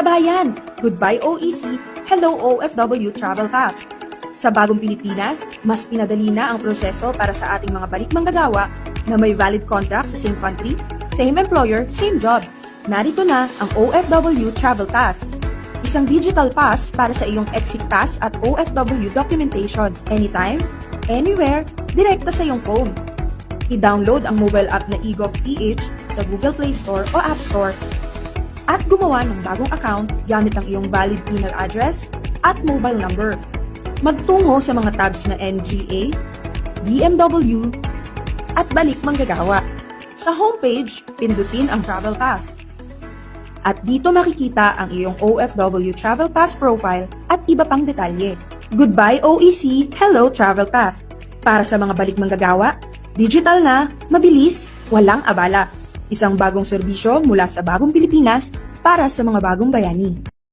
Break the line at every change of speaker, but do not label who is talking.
Kabayan, goodbye OEC, hello OFW Travel Pass. Sa bagong Pilipinas, mas pinadali na ang proseso para sa ating mga balik manggagawa na may valid contract sa same country, same employer, same job. Narito na ang OFW Travel Pass. Isang digital pass para sa iyong exit pass at OFW documentation. Anytime, anywhere, direkta sa iyong phone. I-download ang mobile app na eGovPH sa Google Play Store o App Store at gumawa ng bagong account gamit ang iyong valid email address at mobile number. Magtungo sa mga tabs na NGA, DMW, at balik manggagawa. Sa homepage, pindutin ang Travel Pass. At dito makikita ang iyong OFW Travel Pass profile at iba pang detalye. Goodbye OEC, hello Travel Pass. Para sa mga balik manggagawa, digital na, mabilis, walang abala. Isang bagong serbisyo mula sa bagong Pilipinas para sa mga bagong bayani.